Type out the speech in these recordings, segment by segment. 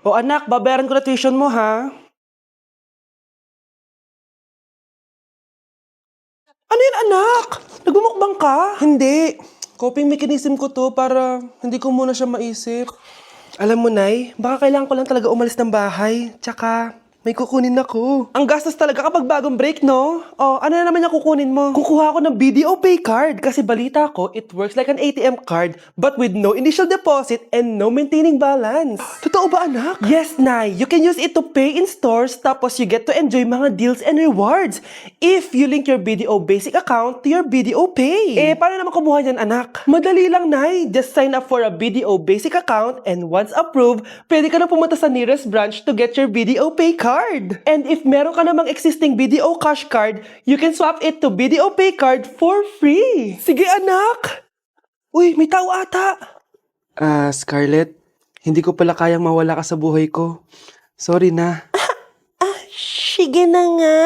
O anak, babayaran ko na tuition mo ha. Ano yun anak? Nagmumukbang ka? Hindi. Coping mechanism ko to para hindi ko muna siya maisip. Alam mo, Nay, baka kailangan ko lang talaga umalis ng bahay. Tsaka, may kukunin ako. Ang gastos talaga kapag bagong break, no? Oh, ano na naman yung kukunin mo? Kukuha ako ng BDO Pay card kasi balita ko, it works like an ATM card but with no initial deposit and no maintaining balance. Totoo ba, anak? Yes, Nay. You can use it to pay in stores tapos you get to enjoy mga deals and rewards if you link your BDO Basic account to your BDO Pay. Eh, paano naman kumuha yan, anak? Madali lang, Nay. Just sign up for a BDO Basic account and once approved, pwede ka na pumunta sa nearest branch to get your BDO Pay card. And if meron ka namang existing BDO Cash card, you can swap it to BDO Pay card for free. Sige, anak! Uy, may tao ata. Scarlett, hindi ko pala kayang mawala ka sa buhay ko. Sorry na. Sige na nga.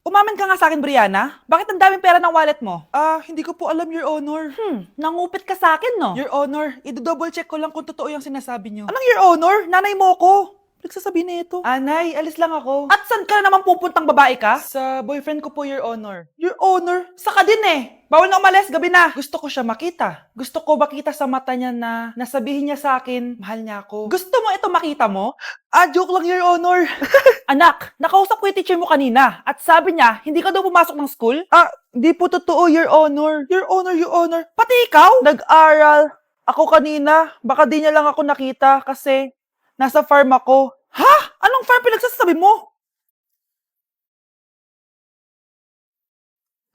Umamin ka nga sa akin, Brianna. Bakit ang daming pera ng wallet mo? Hindi ko po alam, Your Honor. Nangupit ka sa akin, no? Your Honor, i-double check ko lang kung totoo yung sinasabi niyo. Anong Your Honor? Nanay mo ko. Nagsasabi na ito. Anay, alis lang ako. At saan ka na naman pupuntang babae ka? Sa boyfriend ko po, Your Honor. Your Honor, saka din eh. Bawal na umalis, gabi na. Gusto ko siya makita. Gusto ko makita sa mata niya na nasabihin niya sa akin, mahal niya ako. Gusto mo ito makita mo? Joke lang, Your Honor. Anak, nakausap ko yung teacher mo kanina at sabi niya, hindi ka daw pumasok ng school? Di po totoo, Your Honor. Your Honor. Pati ikaw? Nag-aral. Ako kanina, baka di niya lang ako nakita kasi nasa farm ako. Ha? Anong farm pinagsasabi mo?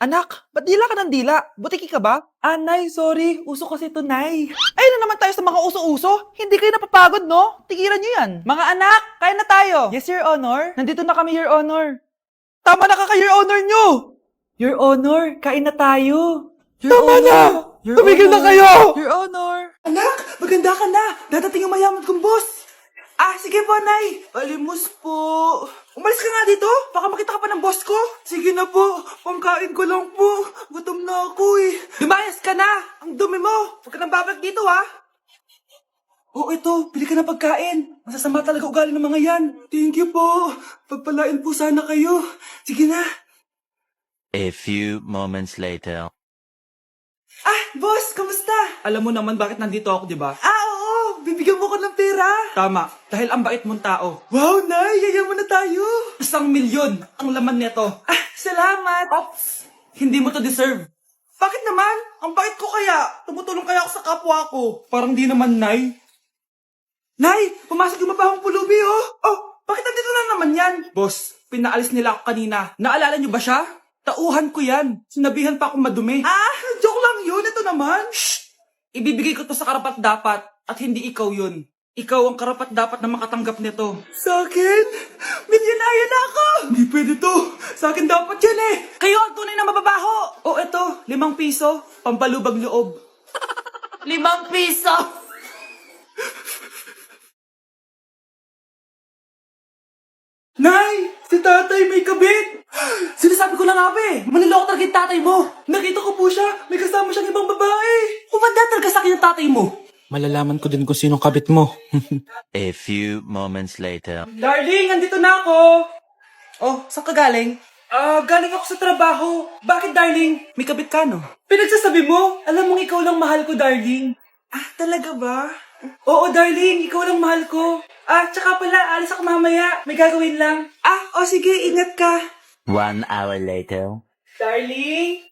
Anak, ba't dila ka ng dila? Butiki ka ba? Nay, sorry. Uso kasi ito, Nay. Ay na naman tayo sa mga uso-uso. Hindi kayo napapagod, no? Tigilan nyo yan. Mga anak, kaya na tayo. Yes, Your Honor. Nandito na kami, Your Honor. Tama na ka, Your Honor nyo. Your Honor, kain na tayo. Tama na! Tumigil na kayo! Your Honor. Anak, maganda ka na. Dadating ang mayaman kong boss. Sige po, Nay. Palimos po. Umalis ka nga dito. Baka makita ka pa ng boss ko. Sige na po. Pangkain ko lang po. Gutom na ako eh. Lumayas ka na. Ang dumi mo. Huwag ka nang babalik dito, ha? Oo, ito. Pili ka ng pagkain. Masasama talaga ugali ng mga yan. Thank you po. Pagpalain po sana kayo. Sige na. A few moments later. Boss, kamusta? Alam mo naman bakit nandito ako, di ba? Oo. Bibigyan mo ko ng pera. Tama. Dahil ang bait mong tao. Wow, Nay. Yayaman na tayo. 1,000,000 ang laman nito. Salamat. Ops. Hindi mo to deserve. Bakit naman? Ang bait ko kaya. Tumutulong kaya ako sa kapwa ko. Parang di naman, Nay. Nay, pumasok yung mabahong pulubi, oh. Oh, bakit nandito na naman yan? Boss, pinaalis nila ako kanina. Naalala niyo ba siya? Tauhan ko yan. Sinabihan pa akong madumi. Joke lang yun. Ito naman. Shh! Ibibigay ko to sa karapat dapat at hindi ikaw yun. Ikaw ang karapat dapat na makatanggap nito. Sa akin? Milyonaryo na ako! Hindi pwede to. Sa akin dapat yan eh. Kayo ang tunay na mababaho. O eto, 5 piso. Pampalubag loob. 5 piso! Nay! Si tatay may kabit! Sinasabi ko na nga ba eh. Maniloko talaga yung tatay mo. Nakita ko po siya. May kasama siyang ibang babae. Kumanda talaga sa akin yung tatay mo. Malalaman ko din kung sinong kabit mo. A few moments later. Darling, andito na ako. Oh, saan ka galing? Galing ako sa trabaho. Bakit, darling? May kabit ka, no? Pinagsasabi mo? Alam mong ikaw lang mahal ko, darling. Talaga ba? Oo, darling. Ikaw lang mahal ko. Tsaka pala, alis ako mamaya. May gagawin lang. Sige. Ingat ka. 1 hour later. Darling?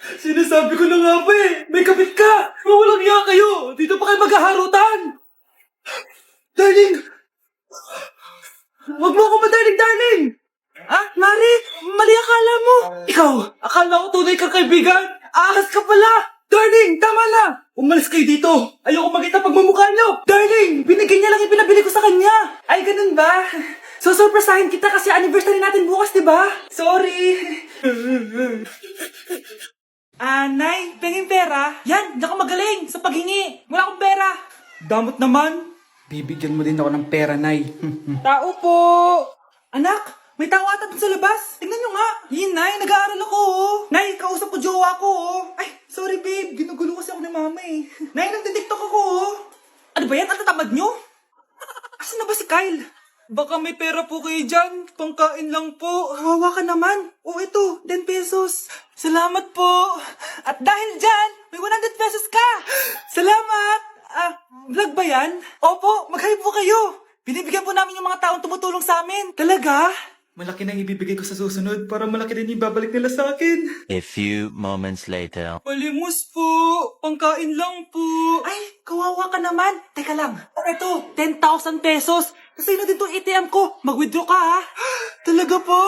Sinasabi ko na nga ba eh. May kabit ka. Mawalang iya kayo. Dito pa kayo maghaharutan. Darling! Wag mo ako darling! Mari, mali akala mo. Ikaw, akala ko tunay kang kaibigan. Ahas ka pala. Darling, tama na. Umalis kayo dito. Ayoko makita pagmumukha nyo. Darling, binigyan niya lang yung pinabili ko sa kanya. Ay, ganun ba? So, surpresahin kita kasi anniversary natin bukas, di ba? Sorry. Nay, pengin pera? Yan, di ako magaling sa paghingi. Wala akong pera. Damot naman. Bibigyan mo din ako ng pera, Nay. Tao po. Anak, May tao ata dun sa labas. Tingnan nyo nga. Yun, Nay. Nag-aaral ako, oh. Nay, kausap ko jowa ko, oh. Ay, sorry, babe. Ginugulo kasi ako ni mama, eh. Nay, nagtitiktok ako, oh. Ano ba yan? Ang tatamad nyo? Asan na ba si Kyle? Baka may pera po kayo dyan. Pangkain lang po. Hawa ka naman. O ito, 10 pesos. Salamat po. At dahil dyan, may 100 pesos ka. Salamat. Vlog ba yan? Opo, mag-hi po kayo. Binibigyan po namin yung mga taong tumutulong sa amin. Talaga? Malaki na ibibigay ko sa susunod para malaki din yung babalik nila sa akin. A few moments later. Palimos po. Pangkain lang po. Ay, kawawa ka naman. Teka lang. Ito, 10,000 pesos. Kasi na dito ATM ko. Mag-withdraw ka, ha? Talaga po?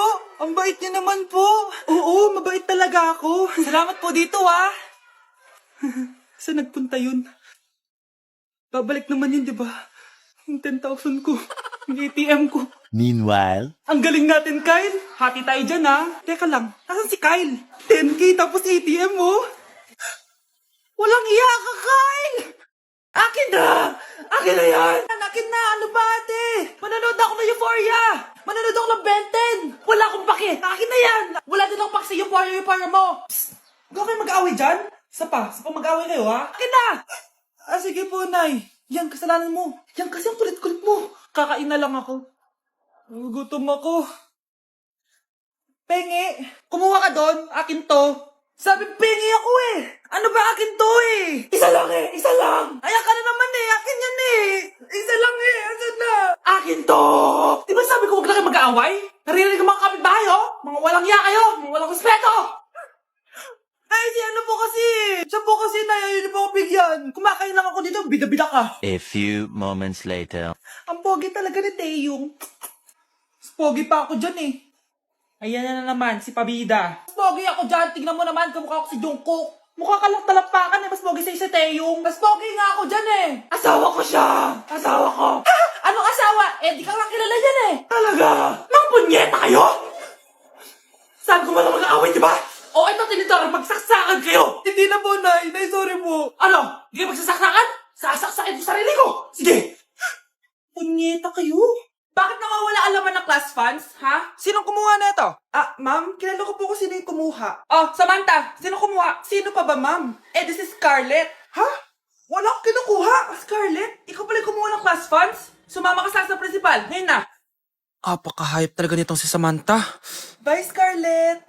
Ang bait niya naman po. Oo, mabait talaga ako. Salamat po dito, ha? Saan nagpunta yun? Babalik naman yun, di ba? Yung 10,000 ko. Yung ATM ko. Meanwhile, Ang galing natin, Kyle. Hati tayo dyan, ha? Teka lang, nasan si Kyle? 10K tapos ATM mo? Walang iya ka, Kyle! Akin na! Akin na yan! Akin na! Ano ba, ate? Manonood ako ng Euphoria! Manonood ako ng Ben 10! Wala akong pake! Akin na yan! Wala din akong pake sa Euphoria mo! Psst! Huwag kayo mag-away dyan? Sa pa mag-away kayo, ha? Akin na! Sige po, Nay. Yan, kasalanan mo. Yan kasi ang kulit-kulit mo. Kakain na lang ako. Gutom ako. Pengi, kumuha ka doon. Akin to. Sabi, pengi ako eh. Ano ba akin to eh? Isa lang eh. Isa lang. Ayan ka na naman eh. Akin yan eh. Isa lang eh. Asan na? Akin to. Di ba sabi ko huwag lang kayo mag-aaway? Narinig ang mga kapitbahay oh. Mga walang iya kayo. Mga walang respeto. Ay, si ano po kasi. Siya po kasi na yun po ako bigyan. Kumakain lang ako dito. Bida-bida ka. a few moments later. Ang pogi talaga ni Taeyong. Mas pogi pa ako dyan eh. Ayan na naman, si Pabida. Mas pogi ako dyan. Tingnan mo naman, kamukha ako si Jungkook. Mukha ka lang talampakan eh. Mas pogi sa'yo si Taeyong. Mas pogi nga ako dyan eh. Asawa ko siya. Asawa ko. Ha? Anong asawa? Eh, di ka lang kilala yan eh. Talaga? Mga punyeta kayo? Saan ko man lang mag-aaway, di ba? O, ito tinitorang magsaksakan kayo. Hindi na po, Nay. Nay, sorry po. Ano? Hindi ka magsasaksakan? Sasaksakin ko sarili ko. Sige. Punyeta kayo. Bakit nawawala alaman ng class funds, ha? Sinong kumuha na ito? Ma'am, kilala ko po kung sino yung kumuha. Oh, Samantha, sino kumuha? Sino pa ba, ma'am? Eh, this is Scarlett. Ha? Wala akong kinukuha. Scarlett, ikaw pala yung kumuha ng class funds? Sumama ka sa principal. Ngayon na. Apaka-hype talaga nitong si Samantha. Bye, Scarlett.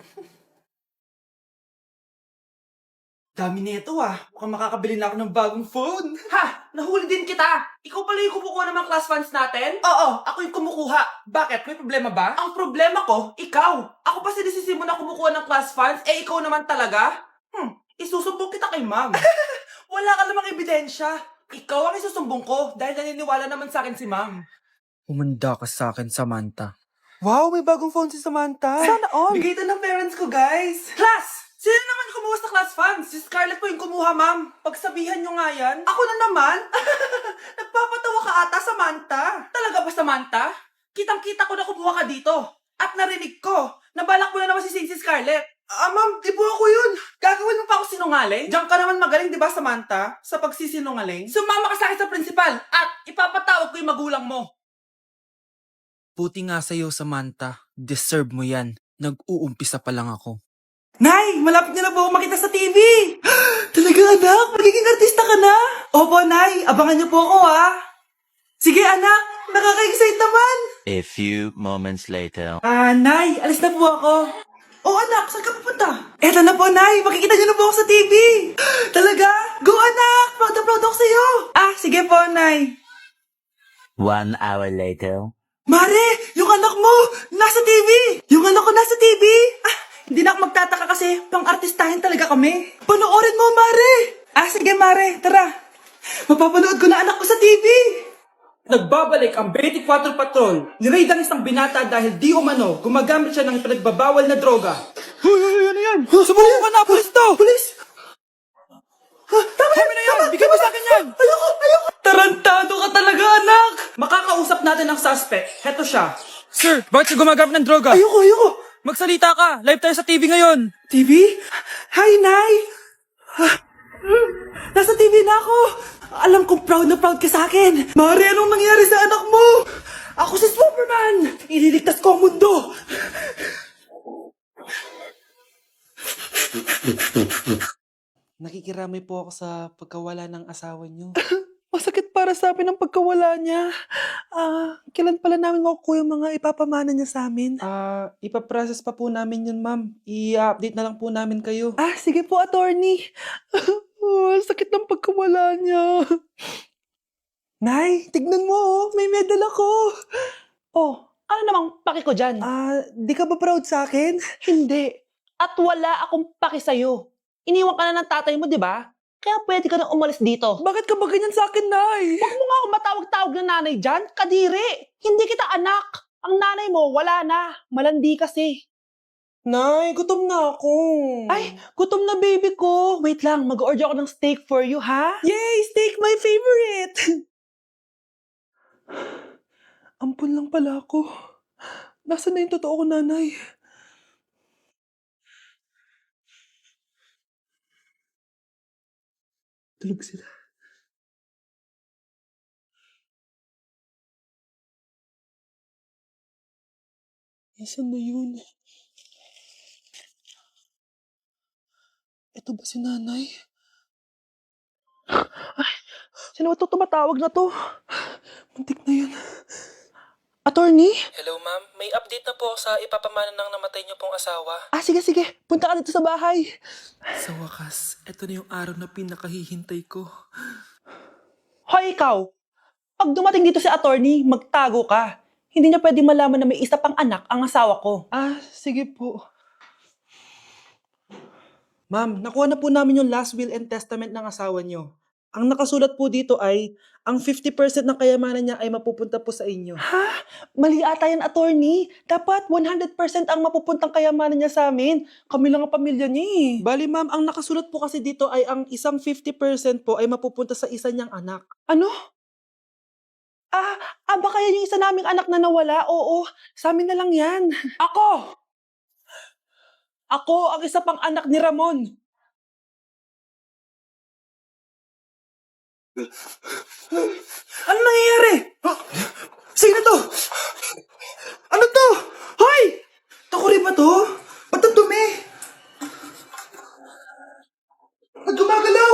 Dami nito Mukhang makakabili na ako ng bagong phone. Ha! Nahuli din kita! Ikaw pala yung kumukuha ng mga class funds natin? Oo, ako yung kumukuha. Bakit? May problema ba? Ang problema ko, ikaw. Ako pa sinisisi mo na kumukuha ng class funds, eh ikaw naman talaga? Isusumbong kita kay ma'am. Wala ka namang ebidensya. Ikaw ang isusumbong ko dahil naniniwala naman sa akin si ma'am. Umanda ka sa akin, Samantha. Wow, may bagong phone si Samantha. Sana all. Bigay ito ng parents ko, guys. Class! Sino naman kumuha sa class funds? Si Scarlett po yung kumuha, ma'am. Pagsabihan nyo nga yan. Ako na naman? Nagpapatawa ka ata, Samantha. Talaga ba, Samantha? Kitang-kita ko na kumuha ka dito. At narinig ko. Nabalak mo na naman si Scarlett. Ma'am, di po ako yun. Gagawin mo pa ako sinungaling? Diyan ka naman magaling, di ba, Samantha? Sa pagsisinungaling? Sumama ka sa akin sa principal at ipapatawag ko yung magulang mo. Buti nga sa'yo, Samantha. Deserve mo yan. Nag-uumpisa pa lang ako. Nay, malapit na po ako makita sa TV. Talaga, anak? Magiging artista ka na? Opo, Nay. Abangan niyo po ako, Sige, anak. Nakaka-excite naman. A few moments later. Nay. Alis na po ako. Oh, anak. Saan ka pupunta? Eto na po, Nay. Makikita niyo na po ako sa TV. Talaga? Go, anak. Proud na proud ako sa'yo. Sige po, Nay. 1 hour later. Mare, yung anak mo, nasa TV. Yung anak ko nasa TV. Hindi na ako magtataka kasi pang-artistahin talaga kami. Panoorin mo, Mare. Sige, Mare. Tara. Mapapanood ko na anak ko sa TV. Nagbabalik ang 24 Patrol. Niraid ang isang binata dahil di umano gumagamit siya ng pinagbabawal na droga. Ano yan? Sumuko ka na, pulis to! Pulis! Tama na yan! Bigyan mo sa akin yan! Ayoko! Tarantado ka talaga, anak! Makakausap natin ang suspect. Heto siya. Sir, bakit ka gumagamit ng droga? Ayoko! Magsalita ka! Live tayo sa TV ngayon! TV? Hi, Nay! Nasa TV na ako! Alam kong proud na proud ka sa akin! Mare, anong nangyari sa anak mo? Ako si Superman! Ililigtas ko ang mundo! Nakikiramay po ako sa pagkawala ng asawa niyo. Masakit para sa amin ang pagkawala niya. Kailan pala namin makukuha yung mga ipapamana niya sa amin? Ipaprocess pa po namin yun, ma'am. I-update na lang po namin kayo. Sige po, attorney. Sakit ng pagkawala niya. Nay, tignan mo, may medal ako. Oh, ano namang paki ko dyan? Di ka ba proud sa akin? Hindi. At wala akong paki sa'yo. Iniwan ka na ng tatay mo, di ba? Kaya pwede ka nang umalis dito. Bakit ka ba ganyan sa akin, Nay? Huwag mo nga ako matawag-tawag na nanay dyan. Kadiri. Hindi kita anak. Ang nanay mo, wala na. Malandi kasi. Nay, gutom na ako. Ay, gutom na baby ko. Wait lang, mag-order ako ng steak for you, ha? Yay! Steak, my favorite! Ampun lang pala ako. Nasaan na yung totoo ko, nanay? Tulog sila. Nasaan na yun? Ito ba si nanay? Sino ba ito tumatawag na to? Muntik na yun. Attorney? Hello, ma'am. May update na po sa ipapamana ng namatay niyo pong asawa. Sige. Punta ka dito sa bahay. Sa wakas, ito na yung araw na pinakahihintay ko. Hoy, ikaw! Pag dumating dito si attorney, magtago ka. Hindi niya pwede malaman na may isa pang anak ang asawa ko. Sige po. Ma'am, nakuha na po namin yung last will and testament ng asawa niyo. Ang nakasulat po dito ay, ang 50% ng kayamanan niya ay mapupunta po sa inyo. Ha? Mali ata yan, attorney. Dapat 100% ang mapupuntang kayamanan niya sa amin. Kami lang ang pamilya niya eh. Bali ma'am, ang nakasulat po kasi dito ay ang isang 50% po ay mapupunta sa isa niyang anak. Ano? Baka yan yung isa naming anak na nawala? Oo, sa amin na lang yan. Ako! Ako ang isa pang anak ni Ramon. Ano nangyayari? Sino to? Ano to? Hoy! Takuri ba to? Ba't ang dumi? Ba't gumagalaw?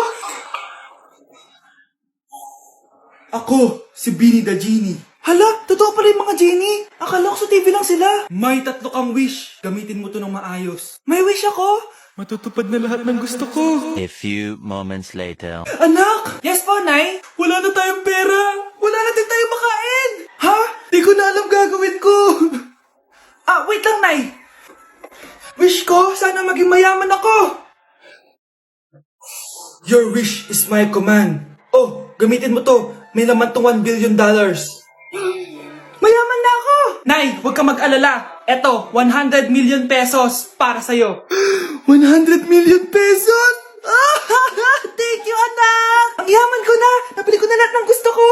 Ako, si Beanie the Genie. Hala, totoo pala yung mga genie. Akala ko sa TV lang sila. May 3 kang wish. Gamitin mo to ng maayos. May wish ako? Matutupad na lahat ng gusto ko. A few moments later. Anak! Yes po, Nay? Wala na tayong pera. Wala na din tayong makain. Ha? Di ko na alam gagawin ko. Wait lang, Nay. Wish ko, sana maging mayaman ako. Your wish is my command. Oh, gamitin mo to. May laman tong $1 billion. Mayaman na ako! Nay, huwag ka mag-alala. Eto, 100 million pesos para sa'yo. 100 million pesos? Thank you, anak! Ang yaman ko na! Nabili ko na lahat ng gusto ko!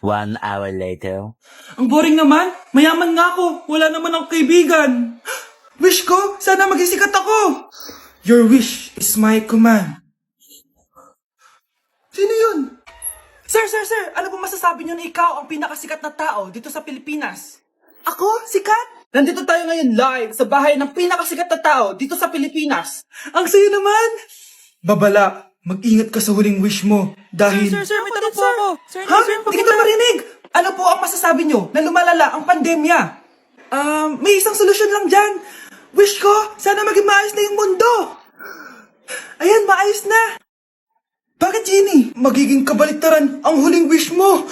1 hour later. Ang boring naman. Mayaman nga ako. Wala naman akong kaibigan. Wish ko, sana maging sikat ako! Your wish is my command. Sino yun? Sir, ano po masasabi niyo na ikaw ang pinakasikat na tao dito sa Pilipinas? Ako? Sikat? Nandito tayo ngayon live sa bahay ng pinakasikat na tao dito sa Pilipinas. Ang sayo naman! Babala, mag-ingat ka sa huling wish mo. Dahil... Sir, may tanong po ako. Ha? Hindi kita marinig! Ano po ang masasabi niyo na lumalala ang pandemya? May isang solusyon lang dyan. Wish ko, sana maging maayos na yung mundo. Ayan, maayos na. Bakit, Genie? Magiging kabaliktaran ang huling wish mo.